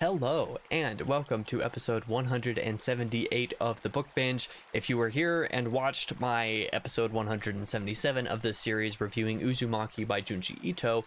Hello, and welcome to episode 178 of the Book Binge. If you were here and watched my episode 177 of this series reviewing Uzumaki by Junji Ito,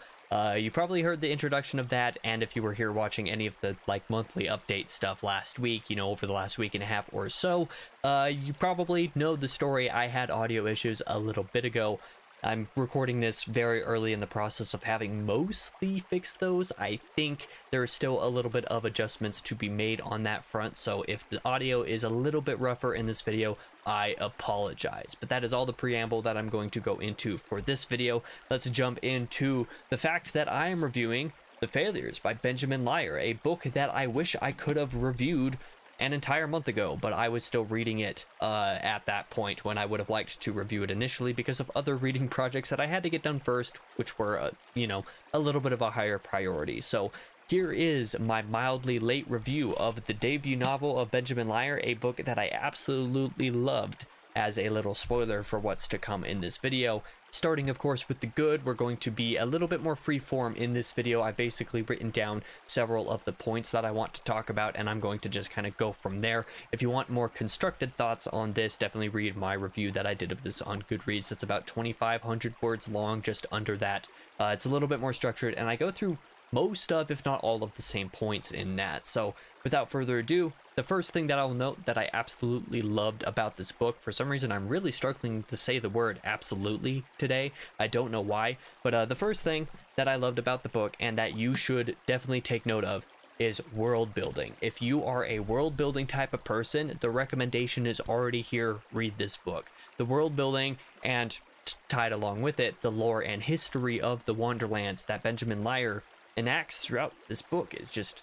you probably heard the introduction of that, and if you were here watching any of the monthly update stuff last week, over the last week and a half or so, you probably know the story. I had audio issues a little bit ago. I'm recording this very early in the process of having mostly fixed those. I think there's still a little bit of adjustments to be made on that front, so if the audio is a little bit rougher in this video, I apologize. But that is all the preamble that I'm going to go into for this video. Let's jump into the fact that I am reviewing The Failures by Benjamin Lyer, a book that I wish I could have reviewed an entire month ago, but I was still reading it at that point when I would have liked to review it initially because of other reading projects that I had to get done first, which were, a little bit of a higher priority. So here is my mildly late review of the debut novel of Benjamin Lyer, a book that I absolutely loved, as a little spoiler for what's to come in this video. Starting, of course, with the good, we're going to be a little bit more freeform in this video. I've basically written down several of the points that I want to talk about, and I'm going to just kind of go from there. If you want more constructed thoughts on this, definitely read my review that I did of this on Goodreads. It's about 2,500 words long, just under that. It's a little bit more structured, and I go through most of, if not all of the same points in that. So without further ado, the first thing that I'll note that I absolutely loved about this book, for some reason I'm really struggling to say the word absolutely today. I don't know why, but the first thing that I loved about the book, and that you should definitely take note of, is world building. If you are a world building type of person, the recommendation is already here. Read this book. The world building, and tied along with it, the lore and history of the Wonderlands that Benjamin Lyer enacts throughout this book is just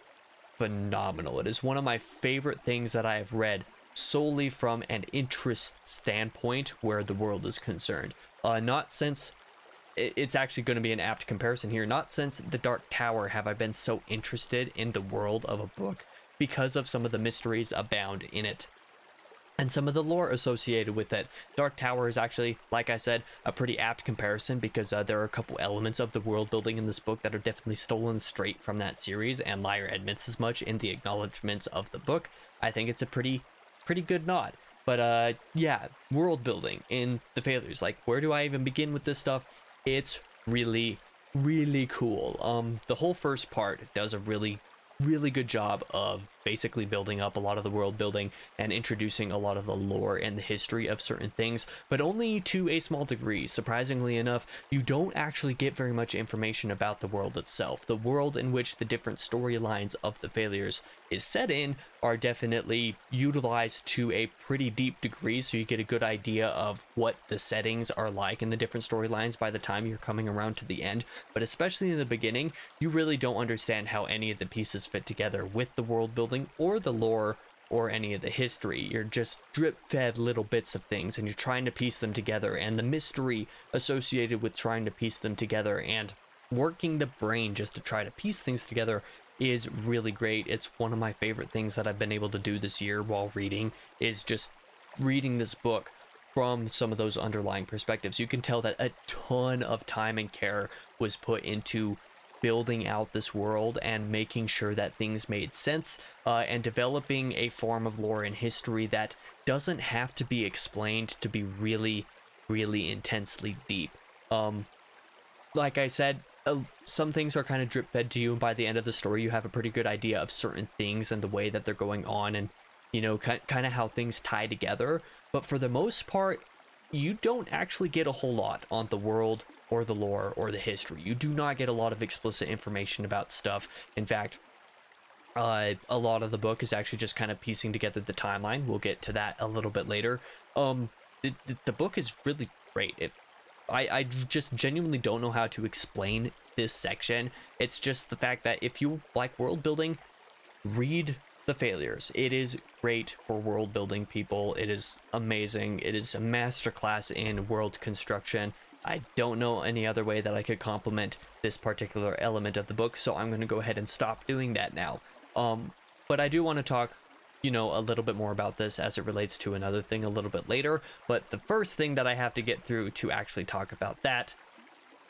phenomenal. It is one of my favorite things that I have read solely from an interest standpoint where the world is concerned. Not since, it's actually going to be an apt comparison here, not since The Dark Tower have I been so interested in the world of a book because of some of the mysteries abound in it and some of the lore associated with it. Dark Tower is actually, like I said, a pretty apt comparison because there are a couple elements of the world building in this book that are definitely stolen straight from that series, and Lyer admits as much in the acknowledgments of the book. I think it's a pretty good nod. But yeah, world building in The Failures. Like, where do I even begin with this stuff? It's really cool. The whole first part does a really good job of basically building up a lot of the world building and introducing a lot of the lore and the history of certain things, but only to a small degree. Surprisingly enough, you don't actually get very much information about the world itself. The world in which the different storylines of The Failures is set in are definitely utilized to a pretty deep degree, so you get a good idea of what the settings are like in the different storylines by the time you're coming around to the end. But especially in the beginning, you really don't understand how any of the pieces fit together with the world building or the lore or any of the history. You're just drip fed little bits of things and you're trying to piece them together, and the mystery associated with trying to piece them together and working the brain just to try to piece things together is really great. It's one of my favorite things that I've been able to do this year while reading, is just reading this book from some of those underlying perspectives. You can tell that a ton of time and care was put into building out this world and making sure that things made sense, and developing a form of lore and history that doesn't have to be explained to be really intensely deep. Like I said, some things are kind of drip fed to you, and by the end of the story you have a pretty good idea of certain things and the way that they're going on, and kind of how things tie together. But for the most part, you don't actually get a whole lot on the world or the lore or the history. You do not get a lot of explicit information about stuff. In fact, a lot of the book is actually just kind of piecing together the timeline. We'll get to that a little bit later. The book is really great. I just genuinely don't know how to explain this section. It's just the fact that if you like world building, read The Failures. It is great for world building people. It is amazing. It is a masterclass in world construction. I don't know any other way that I could compliment this particular element of the book, so I'm going to go ahead and stop doing that now. But I do want to talk, a little bit more about this as it relates to another thing a little bit later. But the first thing that I have to get through to actually talk about that,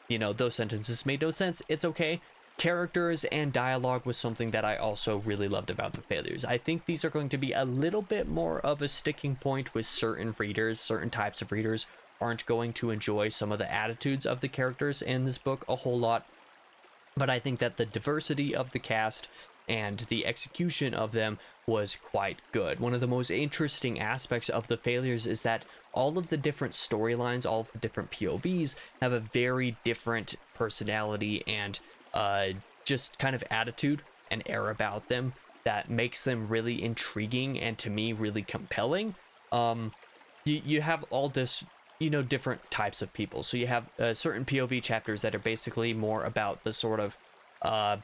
those sentences made no sense. It's okay. characters and dialogue was something that I also really loved about the failures. I think these are going to be a little bit more of a sticking point with certain readers. Certain types of readers aren't going to enjoy some of the attitudes of the characters in this book a whole lot, but I think that the diversity of the cast and the execution of them was quite good. One of the most interesting aspects of the failures is that all of the different storylines, all of the different POVs have a very different personality and just kind of attitude and air about them that makes them really intriguing and, to me, really compelling. You have all this, different types of people. So you have certain POV chapters that are basically more about the sort of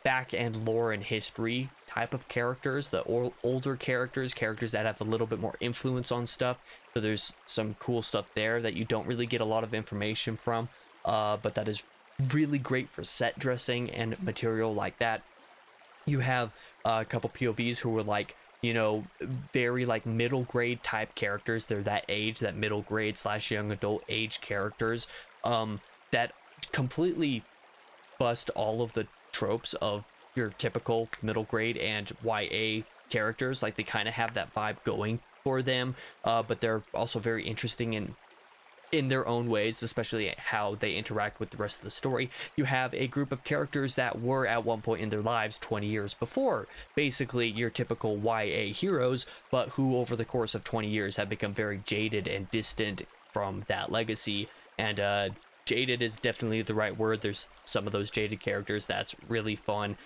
back end lore and history type of characters, the older characters that have a little bit more influence on stuff. So there's some cool stuff there that you don't really get a lot of information from, but that is really great for set dressing and material like that. You have a couple POVs who were like, very like middle grade type characters. They're that age, that middle grade / young adult age characters that completely bust all of the tropes of your typical middle grade and YA characters. Like, they kind of have that vibe going for them, but they're also very interesting in their own ways, especially how they interact with the rest of the story. You have a group of characters that were at one point in their lives 20 years before, basically your typical YA heroes, but who over the course of 20 years have become very jaded and distant from that legacy. And jaded is definitely the right word. There's some of those jaded characters that's really fun.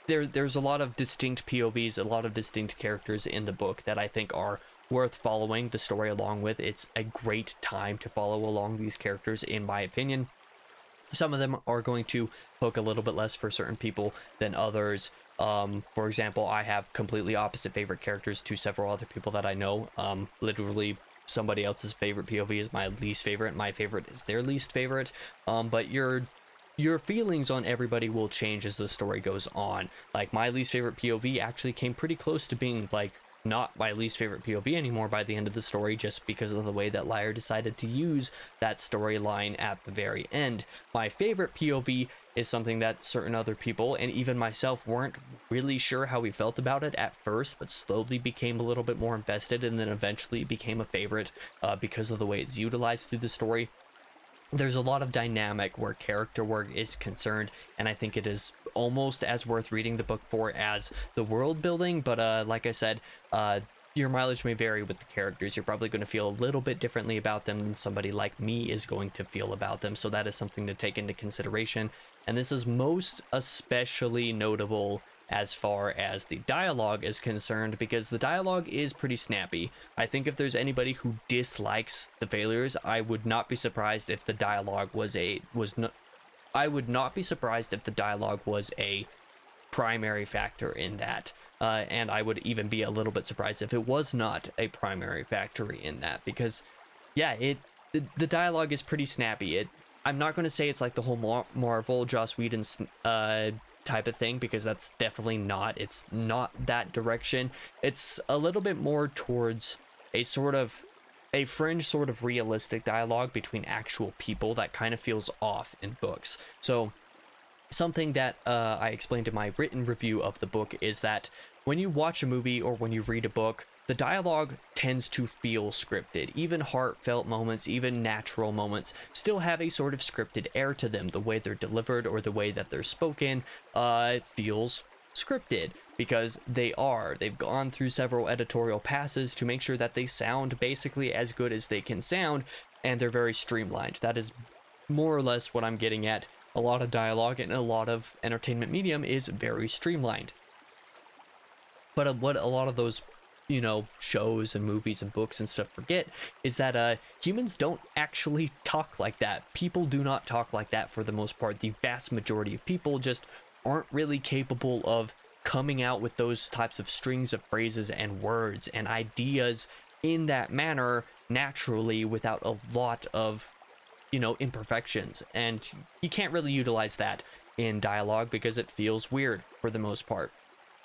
There's a lot of distinct POVs, a lot of distinct characters in the book that I think are worth following the story along with. It's a great time to follow along these characters, in my opinion. Some of them are going to hook a little bit less for certain people than others. For example, I have completely opposite favorite characters to several other people that I know. Literally, somebody else's favorite POV is my least favorite. My favorite is their least favorite. But your feelings on everybody will change as the story goes on. Like, my least favorite POV actually came pretty close to being like not my least favorite POV anymore by the end of the story, just because of the way that Liar decided to use that storyline at the very end. My favorite POV is something that certain other people, and even myself, weren't really sure how we felt about it at first, but slowly became a little bit more invested, and then eventually became a favorite because of the way it's utilized through the story. There's a lot of dynamic where character work is concerned, and I think it is almost as worth reading the book for as the world building. But like I said, your mileage may vary with the characters. You're probably going to feel a little bit differently about them than somebody like me is going to feel about them, so that is something to take into consideration. And this is most especially notable as far as the dialogue is concerned, because the dialogue is pretty snappy. I think if there's anybody who dislikes the failures, I would not be surprised if the dialogue was a primary factor in that. And I would even be a little bit surprised if it was not a primary factor in that, because yeah, the dialogue is pretty snappy. I'm not going to say it's like the whole Marvel Joss Whedon type of thing, because that's definitely not. It's not that direction. It's a little bit more towards a fringe sort of realistic dialogue between actual people that kind of feels off in books. So something that I explained in my written review of the book is that when you watch a movie or when you read a book, the dialogue tends to feel scripted. Even heartfelt moments, even natural moments, still have a sort of scripted air to them. The way they're delivered or the way that they're spoken feels scripted, because they've gone through several editorial passes to make sure that they sound basically as good as they can sound, and they're very streamlined. That is more or less what I'm getting at. A lot of dialogue and a lot of entertainment medium is very streamlined. But what a lot of those shows and movies and books and stuff forget is that humans don't actually talk like that. People do not talk like that for the most part. The vast majority of people just aren't really capable of coming out with those types of strings of phrases and words and ideas in that manner naturally, without a lot of imperfections. And you can't really utilize that in dialogue because it feels weird for the most part.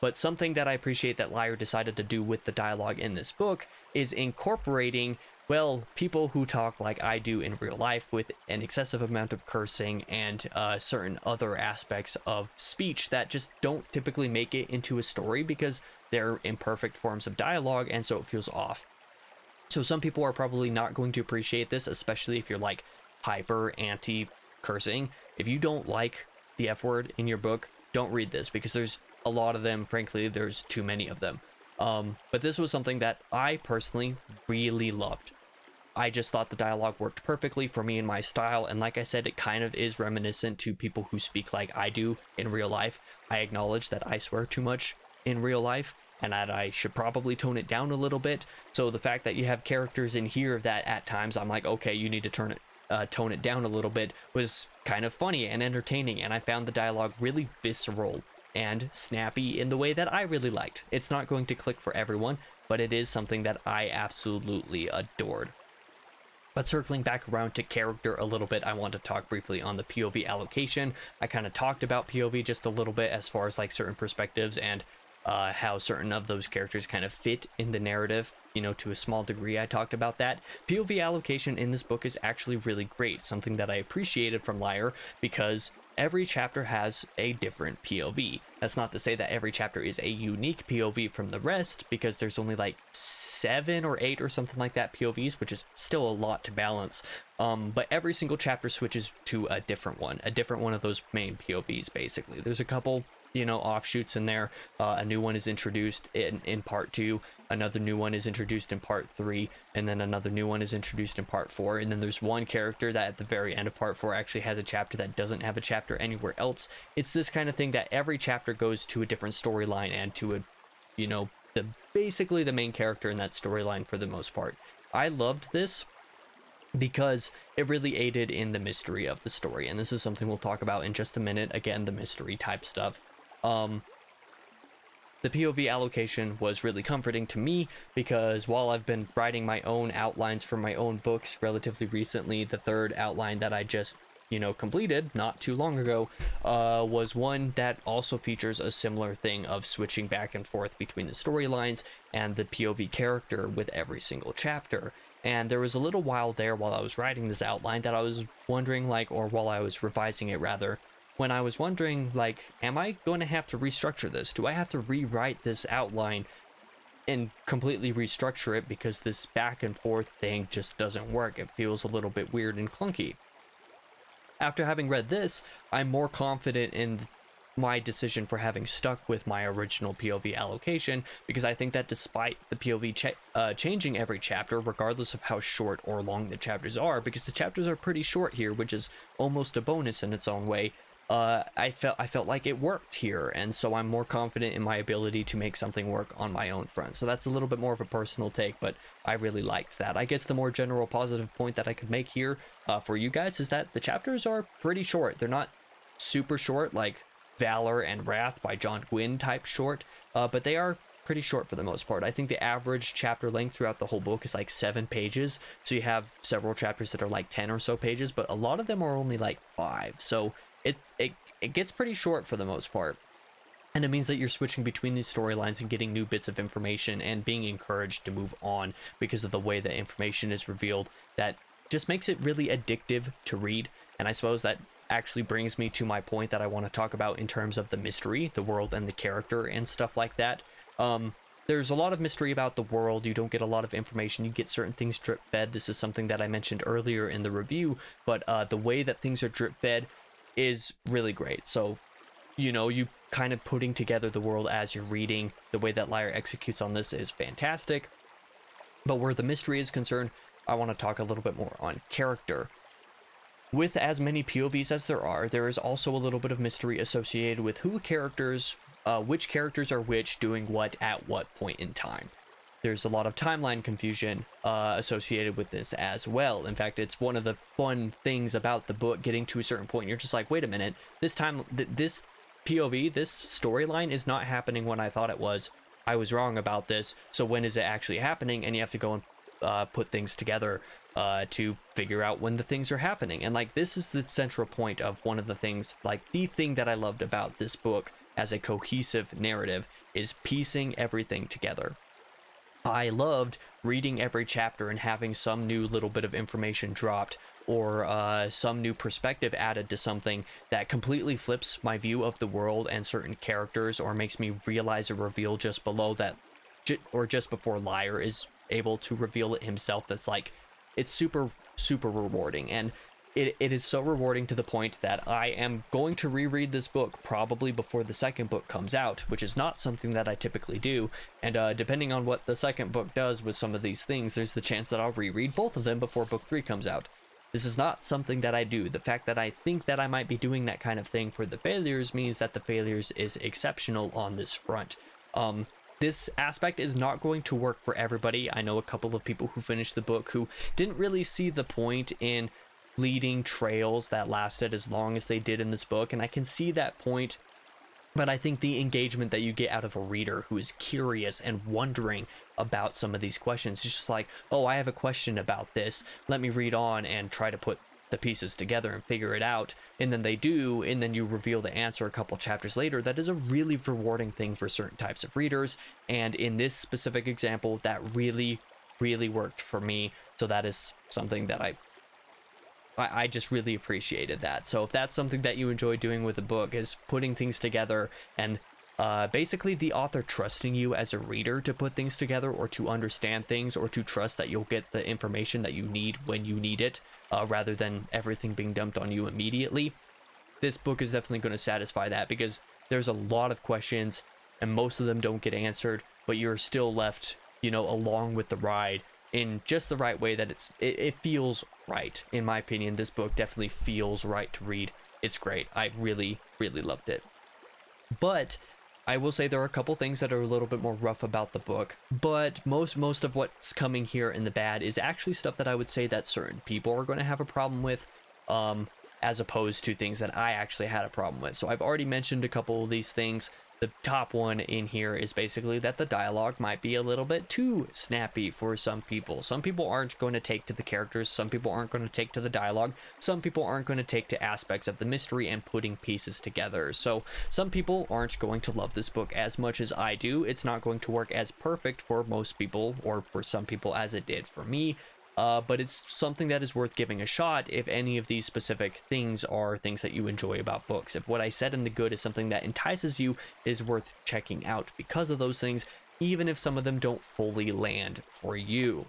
But something that I appreciate that Liar decided to do with the dialogue in this book is incorporating well, people who talk like I do in real life with an excessive amount of cursing and certain other aspects of speech that just don't typically make it into a story because they're imperfect forms of dialogue, and so it feels off. So some people are probably not going to appreciate this, especially if you're like hyper anti cursing. If you don't like the F word in your book, don't read this, because there's a lot of them. Frankly, there's too many of them. But this was something that I personally really loved. I just thought the dialogue worked perfectly for me and my style, and like I said, it kind of is reminiscent to people who speak like I do in real life. I acknowledge that I swear too much in real life, and that I should probably tone it down a little bit. So the fact that you have characters in here that at times I'm like, okay, you need to tone it down a little bit, was kind of funny and entertaining, and I found the dialogue really visceral and snappy in the way that I really liked. It's not going to click for everyone, but it is something that I absolutely adored. But circling back around to character a little bit, I want to talk briefly on the POV allocation. I kind of talked about POV just a little bit as far as like certain perspectives and how certain of those characters kind of fit in the narrative, you know, to a small degree. I talked about that. POV allocation in this book is actually really great, something that I appreciated from Liar, because every chapter has a different POV. That's not to say that every chapter is a unique POV from the rest, because there's only like 7 or 8 or something like that POVs, which is still a lot to balance. But every single chapter switches to a different one of those main POVs, basically. There's a couple, you know, offshoots in there. A new one is introduced in part 2, another new one is introduced in part 3, and then another new one is introduced in part 4, and then there's one character that at the very end of part 4 actually has a chapter that doesn't have a chapter anywhere else. It's this kind of thing that every chapter goes to a different storyline and to a, you know, basically the main character in that storyline for the most part. I loved this because it really aided in the mystery of the story, and this is something we'll talk about in just a minute. Again, the mystery type stuff. The POV allocation was really comforting to me, because while I've been writing my own outlines for my own books relatively recently, the third outline that I just, you know, completed not too long ago was one that also features a similar thing of switching back and forth between the storylines and the POV character with every single chapter. And there was a little while there while I was writing this outline that I was wondering, like, or while I was revising it rather, when I was wondering, like, am I going to have to restructure this? Do I have to rewrite this outline and completely restructure it, because this back and forth thing just doesn't work? It feels a little bit weird and clunky. After having read this, I'm more confident in my decision for having stuck with my original POV allocation, because I think that despite the POV changing every chapter, regardless of how short or long the chapters are, because the chapters are pretty short here, which is almost a bonus in its own way, I felt like it worked here, and so I'm more confident in my ability to make something work on my own front. So that's a little bit more of a personal take, but I really liked that. I guess the more general positive point that I could make here for you guys is that the chapters are pretty short. They're not super short like Valor and Wrath by John Gwynne type short, but they are pretty short for the most part. I think the average chapter length throughout the whole book is like 7 pages, so you have several chapters that are like 10 or so pages, but a lot of them are only like 5, so it gets pretty short for the most part. And it means that you're switching between these storylines and getting new bits of information and being encouraged to move on because of the way that information is revealed. That just makes it really addictive to read. And I suppose that actually brings me to my point that I want to talk about in terms of the mystery, the world, and the character and stuff like that. There's a lot of mystery about the world. You don't get a lot of information. You get certain things drip fed. This is something that I mentioned earlier in the review, but the way that things are drip fed is really great. So, you know, you kind of putting together the world as you're reading. The way that Liar executes on this is fantastic. But where the mystery is concerned, I want to talk a little bit more on character. With as many POVs as there is also a little bit of mystery associated with which characters are which, doing what at what point in time. There's a lot of timeline confusion associated with this as well. In fact, it's one of the fun things about the book, getting to a certain point, you're just like, wait a minute, this time, this POV, this storyline is not happening when I thought it was. I was wrong about this, so when is it actually happening? And you have to go and put things together to figure out when the things are happening. And like, this is the central point of one of the things, like the thing that I loved about this book as a cohesive narrative, is piecing everything together. I loved reading every chapter and having some new little bit of information dropped, or some new perspective added to something that completely flips my view of the world and certain characters, or makes me realize a reveal just below that, or just before Liar is able to reveal it himself. That's like, it's super, super rewarding. And it is so rewarding to the point that I am going to reread this book probably before the second book comes out, which is not something that I typically do. And depending on what the second book does with some of these things, there's the chance that I'll reread both of them before book 3 comes out. This is not something that I do. The fact that I think that I might be doing that kind of thing for The Failures means that The Failures is exceptional on this front. This aspect is not going to work for everybody. I know a couple of people who finished the book who didn't really see the point in leading trails that lasted as long as they did in this book, and I can see that point. But I think the engagement that you get out of a reader who is curious and wondering about some of these questions, it's just like, oh, I have a question about this, let me read on and try to put the pieces together and figure it out. And then they do, and then you reveal the answer a couple chapters later. That is a really rewarding thing for certain types of readers, and in this specific example, that really, really worked for me. So that is something that I just really appreciated that. So if that's something that you enjoy doing with a book, is putting things together and basically the author trusting you as a reader to put things together, or to understand things, or to trust that you'll get the information that you need when you need it, rather than everything being dumped on you immediately, this book is definitely going to satisfy that, because there's a lot of questions and most of them don't get answered, but you're still left, you know, along with the ride in just the right way, that it feels right. In my opinion, this book definitely feels right to read. It's great. I really, really loved it. But I will say there are a couple things that are a little bit more rough about the book, but most of what's coming here in the bad is actually stuff that I would say that certain people are going to have a problem with, as opposed to things that I actually had a problem with. So I've already mentioned a couple of these things. The top one in here is basically that the dialogue might be a little bit too snappy for some people. Some people aren't going to take to the characters. Some people aren't going to take to the dialogue. Some people aren't going to take to aspects of the mystery and putting pieces together. So some people aren't going to love this book as much as I do. It's not going to work as perfect for most people, or for some people, as it did for me. But it's something that is worth giving a shot if any of these specific things are things that you enjoy about books. If what I said in the good is something that entices you, it is worth checking out because of those things, even if some of them don't fully land for you.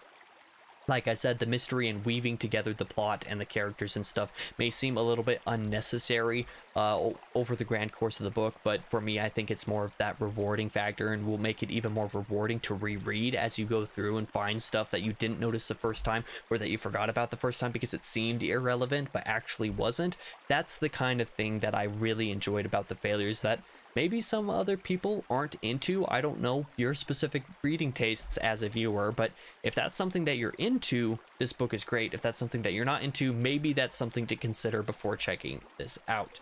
Like I said, the mystery and weaving together the plot and the characters and stuff may seem a little bit unnecessary over the grand course of the book, but for me, I think it's more of that rewarding factor, and will make it even more rewarding to reread as you go through and find stuff that you didn't notice the first time, or that you forgot about the first time because it seemed irrelevant but actually wasn't. That's the kind of thing that I really enjoyed about The Failures that maybe some other people aren't into. I don't know your specific reading tastes as a viewer, but if that's something that you're into, this book is great. If that's something that you're not into, maybe that's something to consider before checking this out.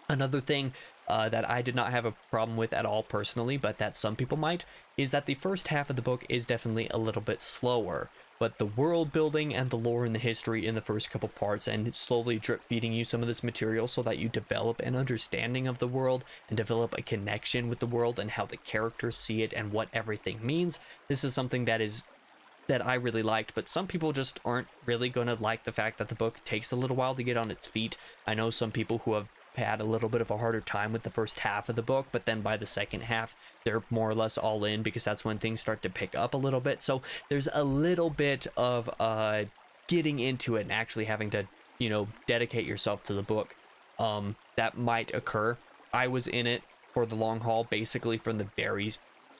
Another thing that I did not have a problem with at all personally, but that some people might, is that the first half of the book is definitely a little bit slower. But the world building and the lore and the history in the first couple parts, and slowly drip feeding you some of this material so that you develop an understanding of the world and develop a connection with the world and how the characters see it and what everything means. This is something that I really liked, but some people just aren't really going to like the fact that the book takes a little while to get on its feet. I know some people who have had a little bit of a harder time with the first half of the book, but then by the second half they're more or less all in, because that's when things start to pick up a little bit. So there's a little bit of getting into it and actually having to, you know, dedicate yourself to the book that might occur. I was in it for the long haul, basically from the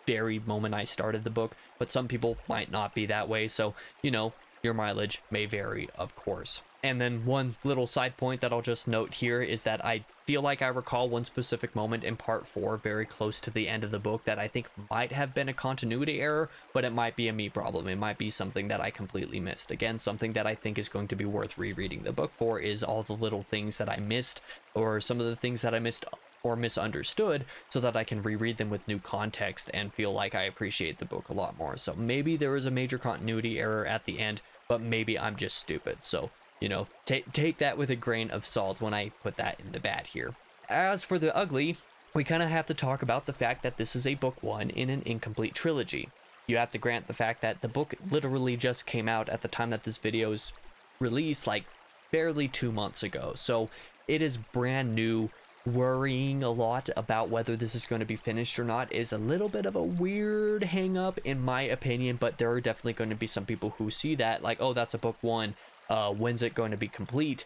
very moment I started the book, but some people might not be that way, so, you know, your mileage may vary, of course. And then one little side point that I'll just note here is that I feel like I recall one specific moment in part 4, very close to the end of the book, that I think might have been a continuity error, but it might be a me problem. It might be something that I completely missed. Again, something that I think is going to be worth rereading the book for is all the little things that I missed, or some of the things that I missed or misunderstood, so that I can reread them with new context and feel like I appreciate the book a lot more. So maybe there was a major continuity error at the end, but maybe I'm just stupid. So, you know, take that with a grain of salt when I put that in the bad here. As for the ugly, we kind of have to talk about the fact that this is a book 1 in an incomplete trilogy. you have to grant the fact that the book literally just came out at the time that this video is released, like barely 2 months ago. So it is brand new. Worrying a lot about whether this is going to be finished or not is a little bit of a weird hang up in my opinion, but there are definitely going to be some people who see that like, oh, that's a book one, when's it going to be complete?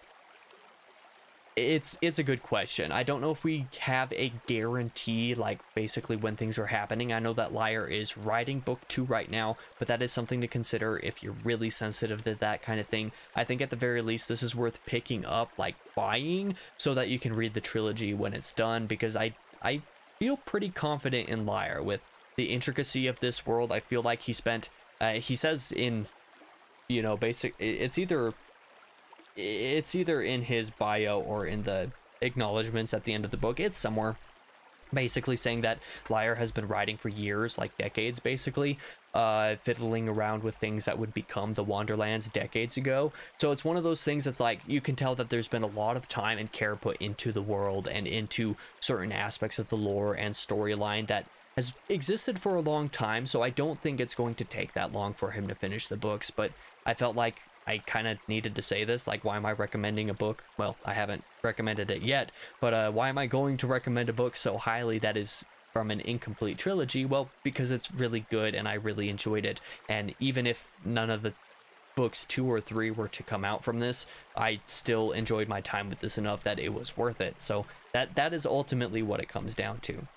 It's a good question. I don't know if we have a guarantee, like basically when things are happening. I know that Liar is writing book 2 right now, but that is something to consider if you're really sensitive to that kind of thing. I think at the very least this is worth picking up, like buying, so that you can read the trilogy when it's done, because I feel pretty confident in Liar with the intricacy of this world. I feel like he spent he says in, you know, it's either in his bio or in the acknowledgments at the end of the book. It's somewhere basically saying that Liar has been writing for years, like decades, basically, fiddling around with things that would become the Wonderlands decades ago. So it's one of those things that's like, you can tell that there's been a lot of time and care put into the world and into certain aspects of the lore and storyline that has existed for a long time. So I don't think it's going to take that long for him to finish the books, but I felt like I kind of needed to say this. Like, why am I recommending a book? Well, I haven't recommended it yet, but why am I going to recommend a book so highly that is from an incomplete trilogy? Well, because it's really good and I really enjoyed it. And even if none of the books 2 or 3 were to come out from this, I still enjoyed my time with this enough that it was worth it. So that is ultimately what it comes down to,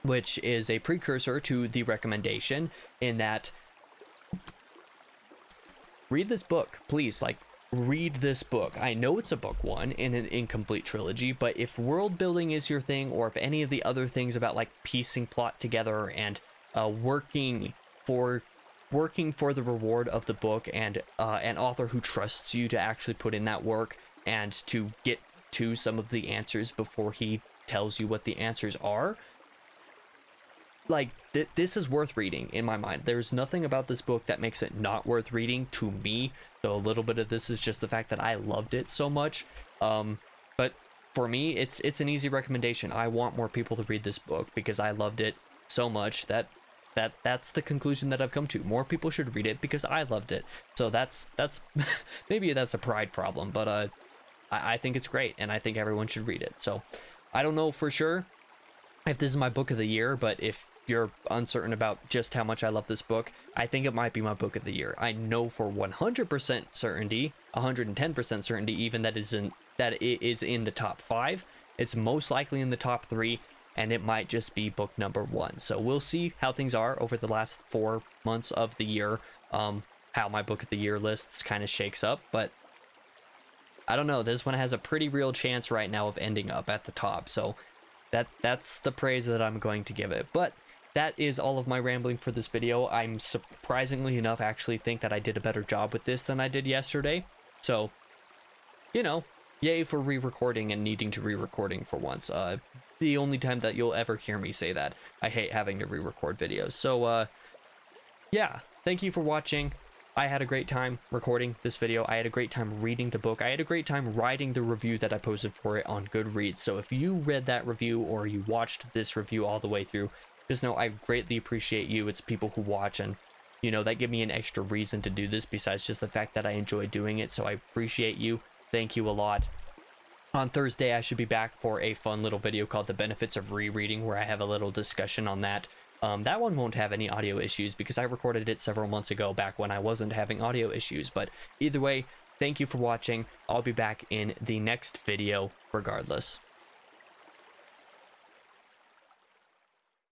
which is a precursor to the recommendation in that read this book, please. Like, read this book. I know it's a book one in an incomplete trilogy, but if world building is your thing, or if any of the other things about like piecing plot together and working for the reward of the book, and an author who trusts you to actually put in that work and to get to some of the answers before he tells you what the answers are, like this is worth reading in my mind. There's nothing about this book that makes it not worth reading to me. So a little bit of this is just the fact that I loved it so much. But for me, it's an easy recommendation. I want more people to read this book because I loved it so much that's the conclusion that I've come to. More people should read it because I loved it. So that's maybe that's a pride problem, but I think it's great and I think everyone should read it. So I don't know for sure if this is my book of the year, but if you're uncertain about just how much I love this book, I think it might be my book of the year. I know for 100% certainty, 110% certainty even, that it is in the top 5. It's most likely in the top 3, and it might just be book number 1. So we'll see how things are over the last 4 months of the year, how my book of the year lists kind of shakes up, but I don't know. This one has a pretty real chance right now of ending up at the top, so that's the praise that I'm going to give it. But that is all of my rambling for this video. I'm surprisingly enough actually think that I did a better job with this than I did yesterday. So, you know, yay for re-recording and needing to re-recording for once. The only time that you'll ever hear me say that. I hate having to re-record videos. So, yeah, thank you for watching. I had a great time recording this video. I had a great time reading the book. I had a great time writing the review that I posted for it on Goodreads. So if you read that review or you watched this review all the way through, just know I greatly appreciate you. It's people who watch, and you know, that give me an extra reason to do this besides just the fact that I enjoy doing it. So I appreciate you. Thank you a lot. On Thursday, I should be back for a fun little video called The Benefits of Rereading, where I have a little discussion on that. That one won't have any audio issues because I recorded it several months ago back when I wasn't having audio issues. But either way, thank you for watching. I'll be back in the next video regardless.